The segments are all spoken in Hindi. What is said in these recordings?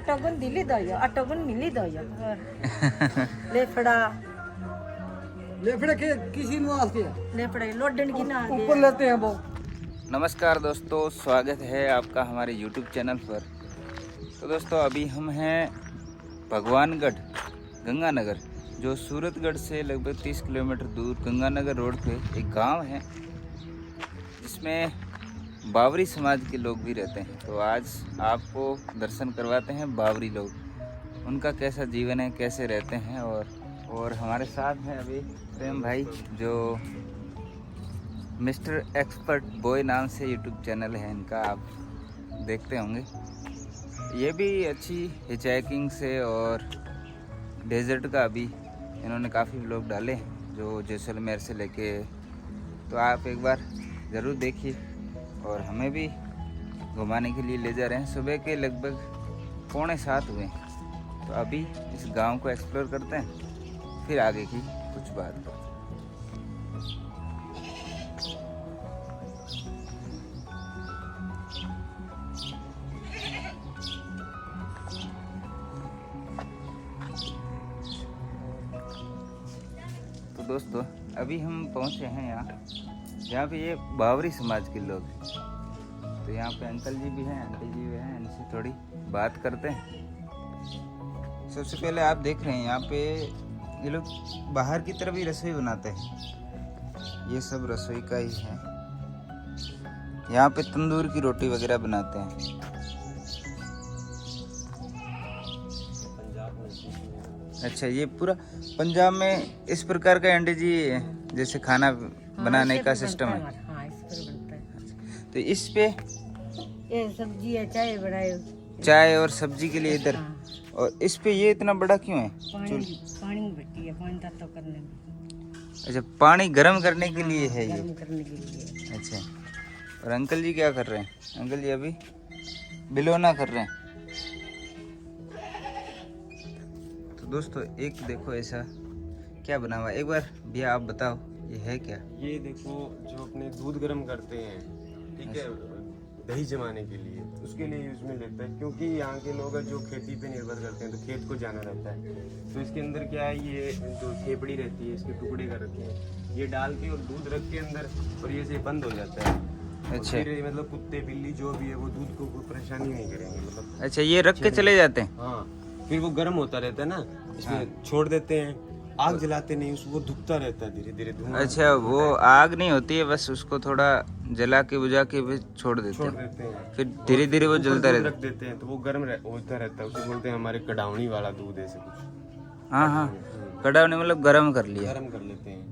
आटागुन दिली दयो आटागुन मिली दयो लेफड़ा के किसी नुआस के लेफड़े लोडन की ना ऊपर लेते हैं वो। नमस्कार दोस्तों, स्वागत है आपका हमारे YouTube चैनल पर। तो दोस्तों अभी हम हैं भगवानगढ़ गंगानगर, जो सूरतगढ़ से लगभग 30 किलोमीटर दूर गंगानगर रोड पे एक गांव है जिसमें बावरी समाज के लोग भी रहते हैं। तो आज आपको दर्शन करवाते हैं बावरी लोग, उनका कैसा जीवन है, कैसे रहते हैं। और हमारे साथ हैं अभी प्रेम भाई, जो मिस्टर एक्सपर्ट बॉय नाम से यूट्यूब चैनल है इनका, आप देखते होंगे। ये भी अच्छी हिचहाइकिंग से और डेजर्ट का अभी इन्होंने काफ़ी व्लॉग डाले हैं, जो जैसलमेर से लेके। तो आप एक बार ज़रूर देखिए और हमें भी घुमाने के लिए ले जा रहे हैं। सुबह के लगभग 6:45 हुए हैं। तो अभी इस गांव को एक्सप्लोर करते हैं, फिर आगे की कुछ बात करते हैं। तो दोस्तों अभी हम पहुंचे हैं यहाँ पे ये बावरी समाज के लोग हैं। तो यहाँ पे अंकल जी भी हैं, आंटी जी भी हैं, इनसे थोड़ी बात करते हैं। सबसे पहले आप देख रहे हैं यहाँ पे ये लोग बाहर की तरफ ही रसोई बनाते हैं। ये सब रसोई का ही है। यहाँ पे तंदूर की रोटी वगैरह बनाते हैं। अच्छा, ये पूरा पंजाब में इस प्रकार का आंटी जी जैसे खाना बनाने का सिस्टम है। हाँ, इस पर बनता है। तो इस पे ये सब्जी है, चाय बनाए, चाय और सब्जी के लिए इधर। हाँ। और इस पे ये इतना बड़ा क्यों है? पानी भट्टी है, पानी ताता करने में। अच्छा, पानी गर्म करने के लिए है ये। गर्म करने के लिए। अच्छा, और अंकल जी क्या कर रहे हैं? अंकल जी अभी बिलोना कर रहे हैं। तो दोस्तों एक देखो ऐसा क्या बना हुआ है, एक बार भैया आप बताओ ये है क्या? ये देखो, जो अपने दूध गर्म करते हैं, ठीक है, दही जमाने के लिए, उसके लिए यूज में लेता है। क्योंकि यहाँ के लोग जो खेती पे निर्भर करते हैं, तो खेत को जाना रहता है। तो इसके अंदर क्या है, ये जो खेपड़ी रहती है, इसके टुकड़े कर रखे हैं, ये डाल के और दूध रख के अंदर, और ये से बंद हो जाता है। अच्छा, फिर मतलब कुत्ते बिल्ली जो भी है वो दूध को कोई परेशानी नहीं करेंगे, मतलब। अच्छा, ये रख के चले जाते हैं। हाँ, फिर वो गर्म होता रहता है ना, इसमें छोड़ देते हैं। आग जलाते नहीं, उसको धुकता रहता है धीरे धीरे धुआं। अच्छा, वो आग नहीं होती है, बस उसको थोड़ा जला के बुझा के भी छोड़ देते हैं। फिर धीरे धीरे वो जलता रहता है। रख देते हैं तो वो गर्म होता रहता है। उसे बोलते हैं हमारे कड़ावनी वाला दूध, ऐसे कुछ। हाँ हाँ, कड़ावनी मतलब गर्म कर लिया। गर्म कर लेते हैं।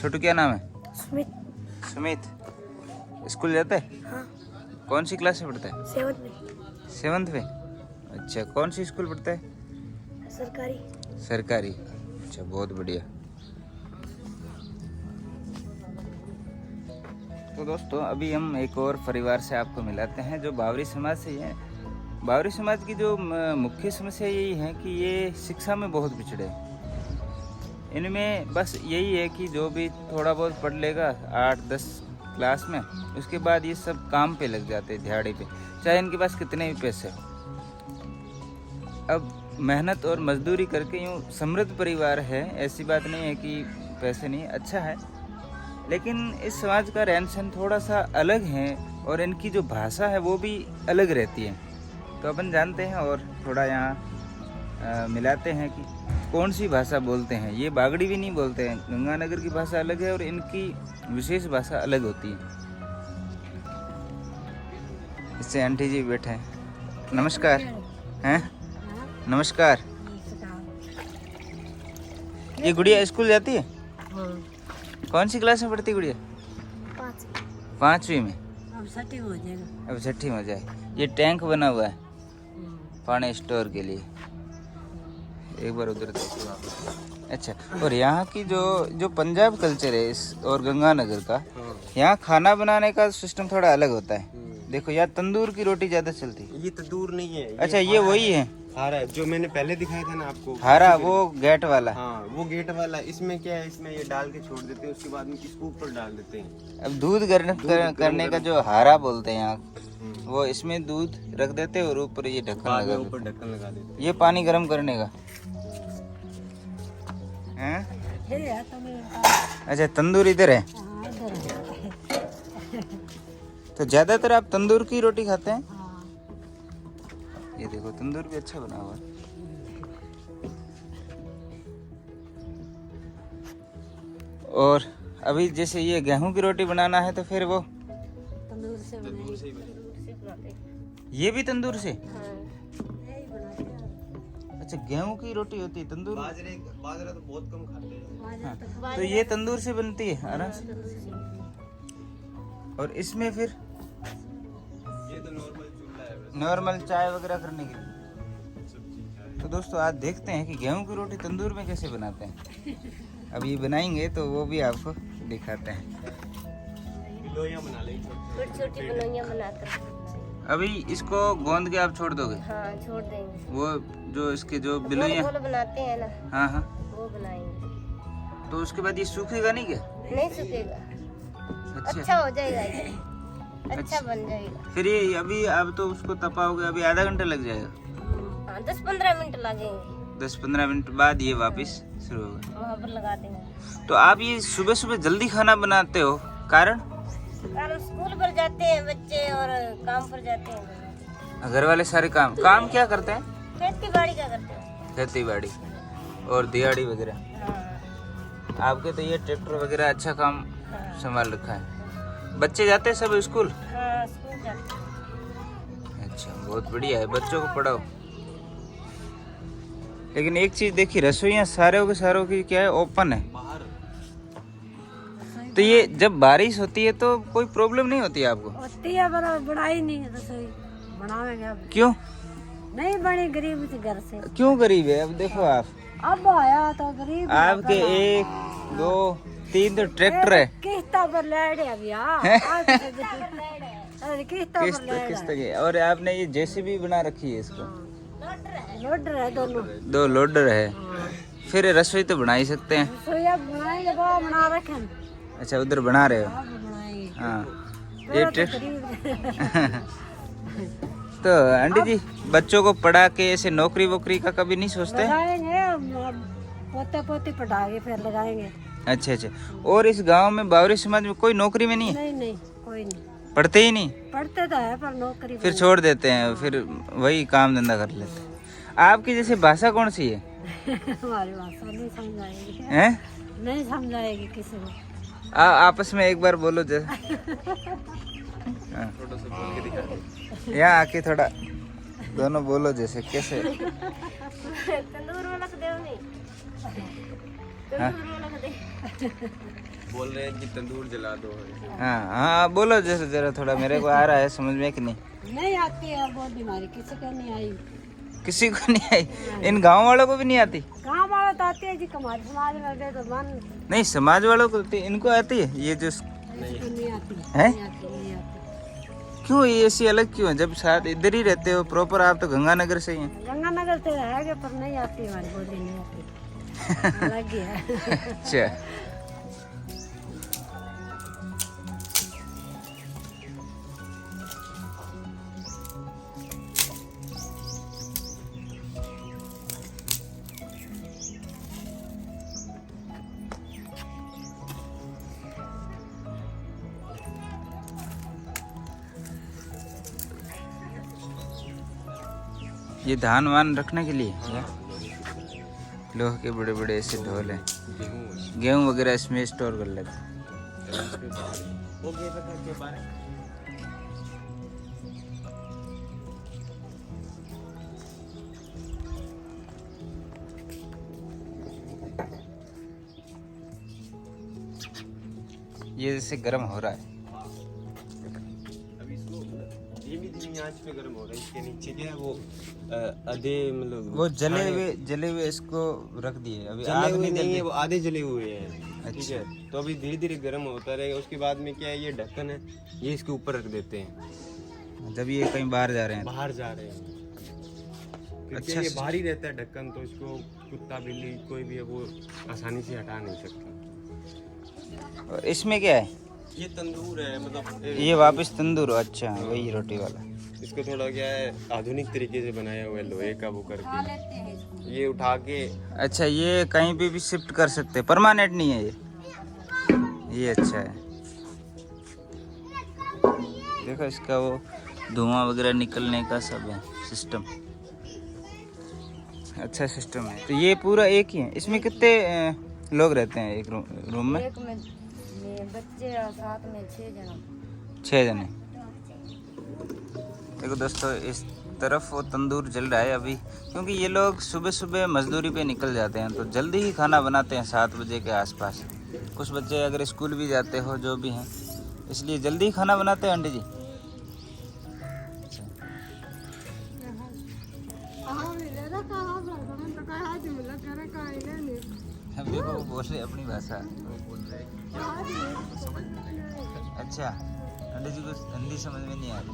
छोटू क्या नाम है? सुमित। सुमित स्कूल जाता है? हाँ। कौन सी क्लास में पढ़ता है? 7th में। 7th में। अच्छा, कौन सी स्कूल पढ़ता है? सरकारी। सरकारी। अच्छा, बहुत बढ़िया। तो दोस्तों अभी हम एक और परिवार से आपको मिलाते हैं, जो बावरी समाज से ही है। बावरी समाज की जो मुख्य समस्या यही है कि ये शिक्षा में बहुत पिछड़े हैं। इनमें बस यही है कि जो भी थोड़ा बहुत पढ़ लेगा 8-10 क्लास में, उसके बाद ये सब काम पे लग जाते हैं, दिहाड़ी पे, चाहे इनके पास कितने भी पैसे हो। अब मेहनत और मजदूरी करके यूँ समृद्ध परिवार है, ऐसी बात नहीं है कि पैसे नहीं, अच्छा है। लेकिन इस समाज का रहन सहन थोड़ा सा अलग है और इनकी जो भाषा है वो भी अलग रहती है। तो अपन जानते हैं और थोड़ा यहाँ मिलाते हैं कि कौन सी भाषा बोलते हैं। ये बागड़ी भी नहीं बोलते हैं, गंगानगर की भाषा अलग है और इनकी विशेष भाषा अलग होती है। इससे आंटी जी बैठे हैं। नमस्कार। हैं? नमस्कार। ये गुड़िया स्कूल जाती है? हाँ। कौन सी क्लास में पढ़ती है गुड़िया? 5वीं में। अब 6ठी हो जाएगा। अब 6ठी में जाए। ये टैंक बना हुआ है पानी स्टोर के लिए। एक बार उधर देखो। अच्छा, और यहाँ की जो पंजाब कल्चर है इस और गंगानगर का, यहाँ खाना बनाने का सिस्टम थोड़ा अलग होता है। देखो यहाँ तंदूर की रोटी ज्यादा चलती है। ये तंदूर नहीं है। अच्छा, ये वही है हारा है जो मैंने पहले दिखाया था ना आपको। हारा, वो गेट वाला। हाँ, वो गेट वाला। इसमें क्या है, इसमें ये डाल के छोड़ देते हैं, उसके बाद में इसको ऊपर डाल देते हैं। अब दूध करने का जो हारा बोलते हैं यहाँ, वो इसमें दूध रख देते हैं और ऊपर ये ढक्कन बाद में लगा ऊपर ढक्कन लगा देते देते। ये पानी गर्म करने का हैं? अच्छा, तंदूर इधर है। तो ज्यादातर आप तंदूर की रोटी खाते हैं? ये देखो तंदूर भी अच्छा बना हुआ है। और अभी जैसे ये गेहूं की रोटी बनाना है तो फिर वो तंदूर से बनाते हैं। ये भी तंदूर से? हाँ। अच्छा, गेहूं की रोटी होती है तंदूर? बाजरा तो बहुत कम खाते हैं। हाँ, तो ये तंदूर से बनती है आराम से। और इसमें फिर ये तो नॉर्मल चूल्हा है बस। नॉर्मल चाय वगैरह करने के लिए। तो दोस्तों आज देखते हैं कि गेहूं की रोटी तंदूर में कैसे बनाते हैं। अब ये बनाएंगे तो वो भी आपको दिखाते हैं। बिलोइयां बना लेंगे छोटी छोटी बिलोइयां बनाकर। अभी इसको गोंद के आप छोड़ दोगे? हाँ, छोड़ देंगे। वो जो इसके जो गोल बिलोइयां, गोल बनाते हैं ना, हाँ हाँ, वो बनाएंगे। तो उसके बाद ये सूखेगा नहीं क्या? नहीं सूखेगा, अच्छा, अच्छा हो जाएगा ये, अच्छा बन जाएगा। फिर ये अभी अब तो उसको तपाओगे, अभी आधा घंटा लग जाएगा? हाँ, 10-15 मिनट लगेंगे। 10-15 मिनट बाद ये वापस शुरू होगा। वहाँ पर लगा देंगे। तो आप ये सुबह सुबह जल्दी खाना बनाते हो, कारण? स्कूल पर जाते हैं बच्चे और काम पर जाते हैं। घर वाले सारे काम क्या करते हैं? खेती बाड़ी का करते हैं। खेती बाड़ी और दिहाड़ी वगैरह। हाँ, आपके तो ये ट्रैक्टर वगैरह अच्छा काम हाँ। संभाल रखा है। बच्चे जाते हैं सब स्कूल? हाँ, स्कूल जाते हैं। अच्छा, बहुत बढ़िया है, बच्चों को पढ़ाओ। लेकिन एक चीज देखिए, रसोइयाँ सारों के सारों की क्या है, ओपन है। तो ये जब बारिश होती है तो कोई प्रॉब्लम नहीं होती है आपको? होती है पर बनाई नहीं है रसोई, बनावेंगे अब। क्यों? नहीं बनी, गरीब थी घर से। क्यों गरीब है? अब देखो आप, अब आया तो गरीब। आपके 1 2 3 तो ट्रैक्टर है। किस्ता पर लेड है अभी। किस्ता किस्त पर लेड किस्त के। और आपने ये जेसीबी बना रखी है इसको? लोडर है दोनों। 2 लोडर है। फिर रसोई तो बना ही सकते हैं। रसोई अब बनाएंगे, वो बना रखे। अच्छा, उधर बना रहे हो? अब बनाएंगे। हाँ, ये ट्रैक्टर। गरीब। तो आंटी जी, बच्चों को पढ़ा के ऐसे नौकरी वोकरी का कभी नहीं सोचते? लगाएंगे, पोते पोती पटागे फिर लगाएंगे। अच्छा अच्छा। और इस गांव में बावरी समाज में कोई नौकरी में नहीं है? नहीं नहीं, कोई नहीं। पढ़ते ही नहीं? पढ़ते तो है पर नौकरी फिर छोड़ देते हैं, फिर वही काम धंधा कर लेते हैं। आपकी जैसे भाषा कौन सी है? हमारी भाषा नहीं समझाएगी। हैं? नहीं समझाएगी किसी को। आपस में एक बार बोलो जैसे। हाँ। यहाँ आके थोड़ा दोनों बोलो जैसे, कैसे? तंदूर में रख दे उन्हें। हाँ? तंदूर में रख दे। बोल रहे हैं कि तंदूर जला दो। हाँ हाँ, बोलो जैसे, जरा थोड़ा मेरे को आ रहा है समझ में कि नहीं? नहीं आती है बहुत बीमारी, किसी को नहीं आई। किसी को नहीं आई? इन गांव वालों को भी नहीं आती? गाँव वाले तो आती है जी, हमारे समाज में दे तो मन। नहीं, समाज वालों को इनको आती है ये जो नहीं आती है? नहीं आती। क्यों ये ऐसी अलग क्यों है? जब साथ इधर ही रहते हो प्रॉपर, आप तो गंगानगर से ही हैं। गंगानगर से है पर नहीं आती, हमारी बोली नहीं आती। अलग ही है। अच्छा, ये धान वान रखने के लिए क्या? लोहे के बड़े बड़े ऐसे ढोल हैं, गेहूं वगैरह इसमें स्टोर कर लेते हैं। ये जैसे गर्म हो रहा है। अभी इसको धीमी धीमी आंच पे गर्म हो रहा है। इसके नीचे क्या है वो आधे मतलब वो जले हुए इसको रख दिए, अभी जले आग हुए नहीं नहीं है, जल वो आधे जले हुए हैं। ठीक अच्छा। है, तो अभी धीरे धीरे गर्म होता रहेगा। उसके बाद में क्या है, ये ढक्कन है, ये इसके ऊपर रख देते हैं जब ये कहीं बाहर जा रहे हैं। बाहर जा रहे हैं। क्योंकि अच्छा ये भारी रहता है ढक्कन, तो इसको कुत्ता बिल्ली कोई भी है वो आसानी से हटा नहीं सकता। और इसमें क्या है? ये तंदूर है, मतलब ये वापस तंदूर। अच्छा, वही रोटी वाला। इसको थोड़ा क्या है आधुनिक तरीके से बनाया हुआ है, लोहे का वो करके ये उठा के। अच्छा, ये कहीं पे भी शिफ्ट कर सकते हैं, परमानेंट नहीं है ये अच्छा है। देखो इसका वो धुआं वगैरह निकलने का सब है सिस्टम, अच्छा सिस्टम है। तो ये पूरा एक ही है। इसमें कितने लोग रहते हैं एक रूम में? एक में बच्चे और साथ में 6 जन। 6 जने। देखो दोस्तों, इस तरफ वो तंदूर जल रहा है अभी, क्योंकि ये लोग सुबह सुबह मजदूरी पे निकल जाते हैं, तो जल्दी ही खाना बनाते हैं 7 बजे के आसपास। कुछ बच्चे अगर स्कूल भी जाते हो, जो भी हैं, इसलिए जल्दी ही खाना बनाते हैं आंटी जी। अब देखो वो बोल रहे अपनी भाषा, वो बोल रहे अच्छा, आंटी जी को हिंदी समझ में नहीं आ रही।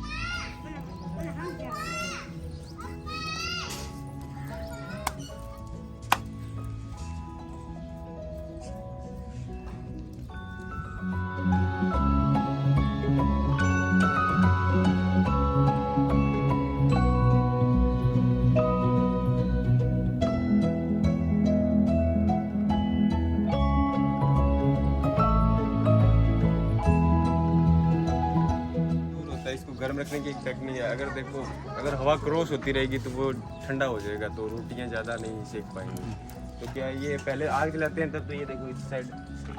इसको गर्म रखने की एक टेक्निक है। अगर देखो, अगर हवा क्रॉस होती रहेगी तो वो ठंडा हो जाएगा, तो रोटियां ज़्यादा नहीं सेक पाएंगी। तो क्या ये पहले आग जलाते हैं तब, तो ये देखो इस साइड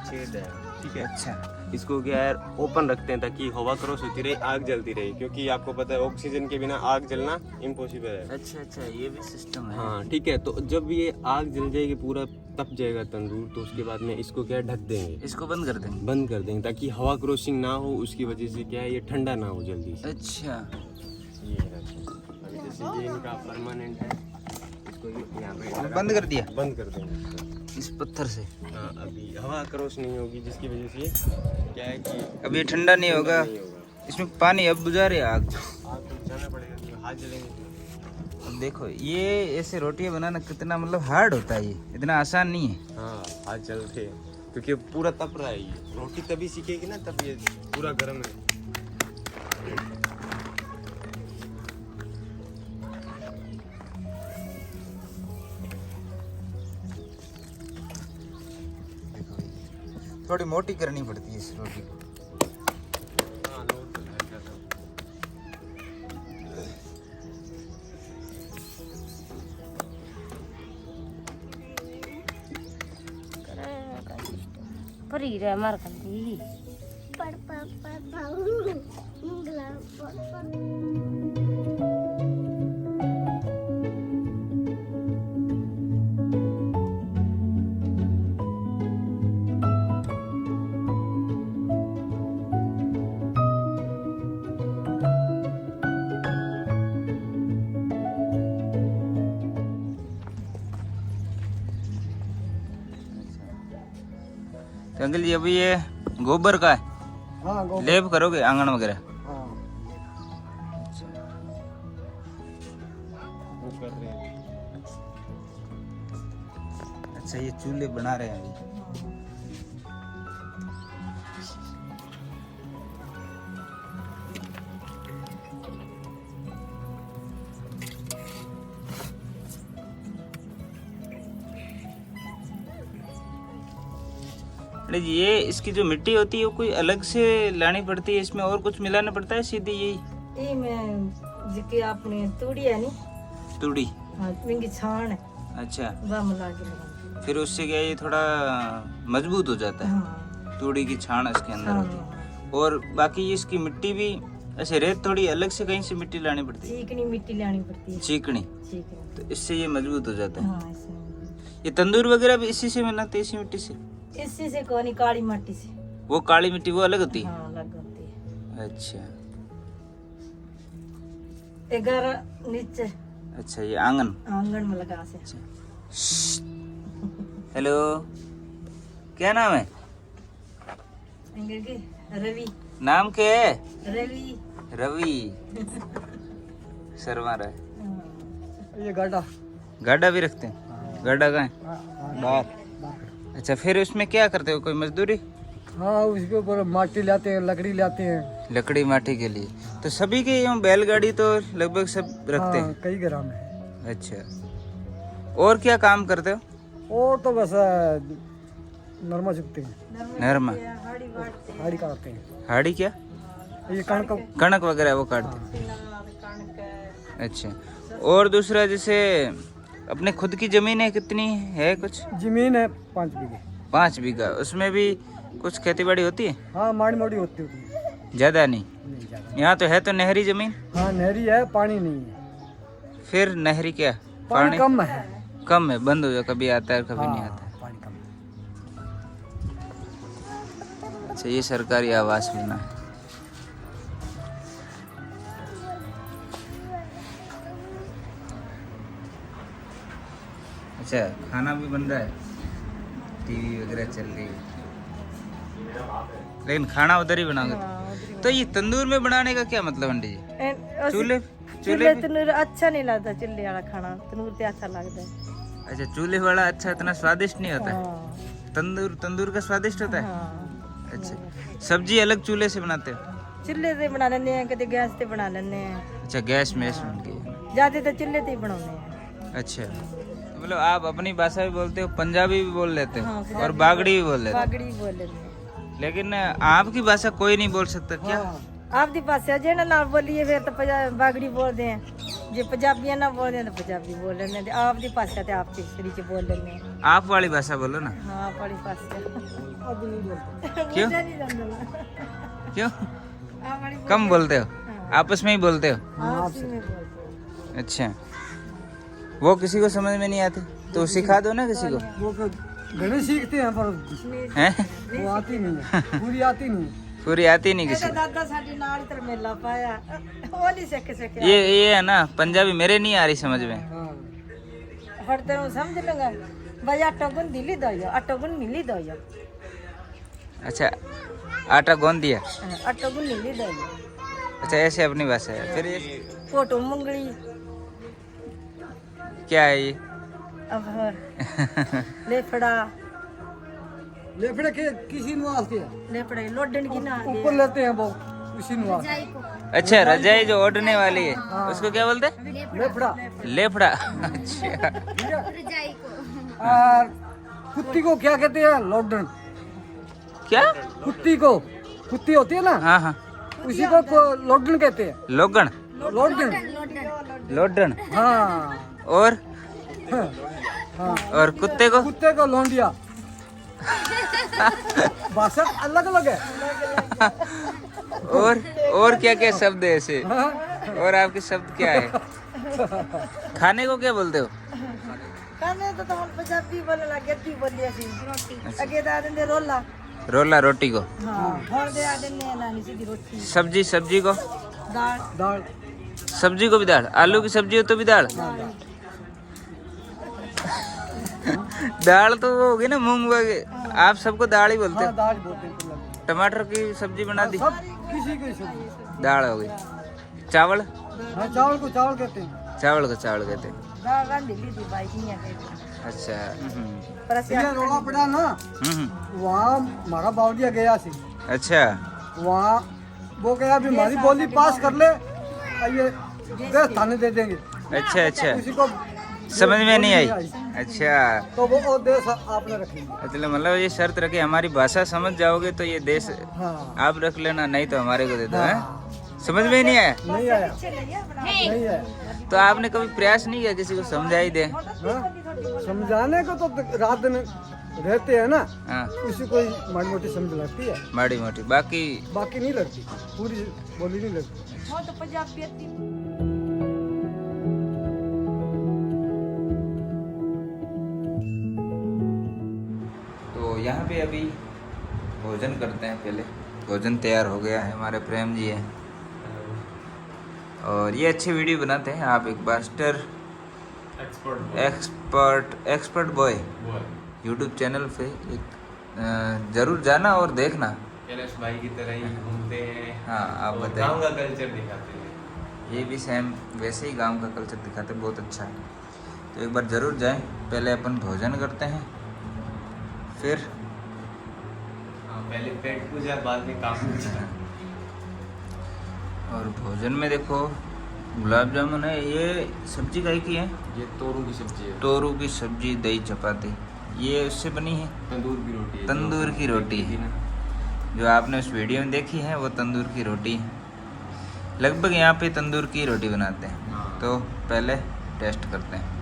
छेद है, ठीक है। अच्छा, इसको क्या है ओपन रखते हैं ताकि हवा क्रॉस होती रहे, आग जलती रहे, क्योंकि आपको पता है ऑक्सीजन के बिना आग जलना इम्पॉसिबल है। अच्छा अच्छा, ये भी सिस्टम है। हाँ ठीक है। तो जब ये आग जल जाएगी, पूरा तप जाएगा तंदूर, तो उसके बाद में इसको क्या है ढक देंगे, इसको बंद कर देंगे। बंद कर देंगे ताकि हवा क्रॉसिंग ना हो, उसकी वजह से क्या है ये ठंडा ना हो जल्दी से। अच्छा, ये है। अभी जैसे ये इनका परमानेंट है, इसको यहाँ पे बंद कर दिया, बंद कर देंगे इस पत्थर से। हाँ, अभी हवा क्रॉस नहीं होगी, जिसकी वजह से क्या है कि अब ये ठंडा नहीं होगा। नहीं होगा। इसमें पानी अब बुझा रहे आग। आग तो बुझाना पड़ेगा, तो हाथ जलेंगे। अब देखो ये ऐसे रोटियां बनाना कितना मतलब हार्ड होता है, ये इतना आसान नहीं है। हाँ, हाथ जलते हैं क्योंकि पूरा तप रहा है। ये रोटी तभी सीखेगी ना, तब ये पूरा गर्म है। थोड़ी मोटी करनी पड़ती है इस रोटी को। हाँ, लोड तो है ज़्यादा। पर ही रहा मार खाती तो अंकल जी, अभी ये गोबर का है, हाँ गोबर। लेप करोगे आंगन वगैरह? हाँ वो कर रहे हैं। अच्छा, ये चूल्हे बना रहे हैं अभी। अरे जी, ये इसकी जो मिट्टी होती है वो कोई अलग से लानी पड़ती है, इसमें और कुछ मिलाना पड़ता है? सीधी यही ये मैं जिके आपने तूड़ी है नी, तूड़ी? हाँ इनकी छान है, अच्छा, वह मिला के लगाते फिर उससे क्या ये थोड़ा मजबूत हो जाता हैं। है? हाँ तूड़ी की छान इसके अंदर होती है। हाँ, और बाकी इसकी मिट्टी भी ऐसे रेत थोड़ी अलग से कहीं से मिट्टी लानी पड़ती है? चीकनी मिट्टी लानी पड़ती है। चीकनी, चीकनी, तो इससे ये मजबूत हो जाता है। हाँ इसमें ये तंदूर वगैरह भी इसी से बनाते हैं, इसी मिट्टी से? इसी से कोनी काली मिट्टी से। वो काली मिट्टी वो अलग होती है? हाँ अलग होती है। अच्छा 11 नीचे अच्छा, ये आंगन आंगन में लगा से। हेलो, क्या नाम है? इनके रवि, नाम क्या है? रवि। रवि शर्मा रहा है। हाँ। ये गाड़ा गाड़ा भी रखते हैं? गाड़ा कहाँ है? बाहर। अच्छा, फिर उसमें क्या करते हो, कोई मजदूरी? हाँ उसके ऊपर माटी लाते हैं, लकड़ी लाते हैं। लकड़ी माटी के लिए। तो सभी के यूँ बैलगाड़ी तो लगभग सब रखते हैं। कई ग्राम है। अच्छा, और क्या काम करते हो? और तो बस नरमा चुगते हैं, नरमा, हाड़ी काटते हैं। हाड़ी क्या? ये कणक कणक वगैरह वो काटते हैं। अच्छा, और दूसरा जैसे अपने खुद की जमीन है, कितनी है? कुछ जमीन है 5 बीघे। 5 बीघा, उसमें भी कुछ खेती बाड़ी होती है? हाँ माड़ी मोड़ी होती है, ज्यादा नहीं। नहीं ज्यादा। यहाँ तो है तो नहरी जमीन। हाँ नहरी है, पानी नहीं है। फिर नहरी क्या? पानी कम है। कम है, बंद हो जाए, कभी आता है कभी नहीं आता है। पानी कम है। अच्छा, ये सरकारी आवास बना है। अच्छा, खाना भी बन रहा है, टीवी वगैरह चल रही है, लेकिन खाना उधर ही बनाओगे। तो ये तंदूर में बनाने का क्या मतलब आंटी जी? चूल्हे चूल्हे तंदूर अच्छा नहीं लगता, चूल्हे वाला खाना तंदूर पे अच्छा लगता है। अच्छा, चूल्हे वाला अच्छा इतना स्वादिष्ट नहीं होता है? तंदूर का स्वादिष्ट होता है। अच्छा, सब्जी अलग चूल्हे से बनाते हो? चूल्हे से बना लेते हैं, कभी गैस से बना लेते हैं। अच्छा, गैस में उनकी ज्यादा तो चूल्हे से ही बनाते हैं। अच्छा, मतलब आप अपनी भाषा भी बोलते हो, पंजाबी भी बोल लेते हो, हाँ, और बागड़ी भी बोल लेते हो, बागड़ी बोल लेते हैं। लेकिन आपकी भाषा कोई नहीं बोल सकता क्या? आपके पास जे ना बोलिए फिर तो बागड़ी बोलते हैं, जो पंजाबी ना बोलते हैं तो पंजाबी बोल लेते हैं। आपकी भाषा तो आप च बोल लेते हैं। आप वाली भाषा बोलो ना। हाँ बड़ी भाषा क्यों? क्यों कम बोलते हो? आपस में ही बोलते हो? अच्छा, वो किसी को समझ में नहीं आती तो सिखा दो ना किसी को। वो घने सीखते हैं पर हैं? वो आती नहीं है, पूरी आती नहीं है। पूरी आती नहीं किसी को। दादा साडी नाल ही तो मेला पाया, वो नहीं सके ये है ना, पंजाबी मेरे नहीं आ रही समझ में। हाँ हटते हूँ समझ लूंगा भाई। आटा गुन दिली दो, आटा गुन मिली दो। अच्छा, आटा गूंद दिया। आटा गुन मिली दो। अच्छा, ऐसे अपनी भाषा है। फिर ये फोटो मंगली क्या है ये? अब लेफड़ा लेफड़े के किसी नुआस के लेफड़े लोडन की ना ऊपर लेते हैं वो उसी नुआस। अच्छा, रजाई जो ओढ़ने वाली है उसको क्या बोलते हैं? लेफड़ा। लेफड़ा। अच्छा, और कुत्ती को क्या कहते हैं? लोडन। क्या? कुत्ती को, कुत्ती होती है ना, हाँ हाँ, उसी को लोडन कहते हैं। लोगन, लोडन। लोडन। हाँ और हाँ, और कुत्ते को? कुत्ते को लोंडिया। भाषा अलग अलग है। और क्या क्या शब्द है ऐसे? हाँ? और आपके शब्द क्या है? खाने को क्या बोलते हो? खाने तो हम पंजाबी बोलने लगे, गद्दी बोलिए सी रोटी अगे दा देंगे रोला। रोला रोटी को? हाँ और दे आ देंगे नानी सीधी रोटी। सब्जी को? दाल। दाल। सब्जी को भी दाल? आलू की सब्जी हो तो भी दाल? दाल तो वो होगी ना मूंग वगैरह, आप सबको दाल ही बोलते हाँ, हो? दाल बोलते हैं। टमाटर की सब्जी बना दी, सब किसी को सब्जी। दाल हो गई। चावल? हाँ चावल को चावल कहते हैं। चावल को चावल कहते हैं। दाल रांधी ली थी बाइक नहीं है। अच्छा। पर ऐसे ये रोला पड़ा ना, वहाँ हमारा बावलिया गया सी। अच्छा, वहाँ वो गया भी हमारी बोली पास कर ले, ये देश थाने दे देंगे। अच्छा अच्छा, किसी को समझ में नहीं आई। अच्छा, तो वो देश आपने रख लिया। अच्छा, मतलब ये शर्त रखे हमारी भाषा समझ जाओगे तो ये देश हाँ आप रख लेना, नहीं तो हमारे को दे दो। हैं? समझ में ही नहीं आया? नहीं आया, नहीं आया। तो आपने कभी प्रयास नहीं किया किसी को समझा ही दे? हाँ? समझाने को तो रात दिन रहते हैं ना, हाँ, किसी को माड़ी मोटी समझ लगती है, माड़ी मोटी, बाकी बाकी नहीं लगती, पूरी बोली नहीं लगती। वो तो पंजाबी आती। तो यहाँ पे अभी भोजन करते हैं। पहले भोजन तैयार हो गया है, हमारे प्रेम जी हैं और ये अच्छी वीडियो बनाते हैं। आप एक master expert boy YouTube channel पे एक जरूर जाना और देखना। कैलाश भाई की तरह ही घूमते हैं। हाँ, आप और बताइए। गांव का कल्चर दिखाते हैं। ये भी सेम वैसे ही गांव का कल्चर दिखाते हैं, बहुत अच्छा है। तो एक बार ज़रूर जाएं। पहले अपन भोजन करते हैं, फिर हाँ, पहले पेट पूजा, बाद में काम पूजा। और भोजन में देखो गुलाब जामुन है। ये सब्जी काहे की है? ये तोरू की सब्जी है। तोरू की सब्जी, दही चपाती, ये उससे बनी है? तंदूर की रोटी है। तंदूर की रोटी है। जो आपने उस वीडियो में देखी है वो तंदूर की रोटी है। लगभग यहाँ पे तंदूर की रोटी बनाते हैं। तो पहले टेस्ट करते हैं।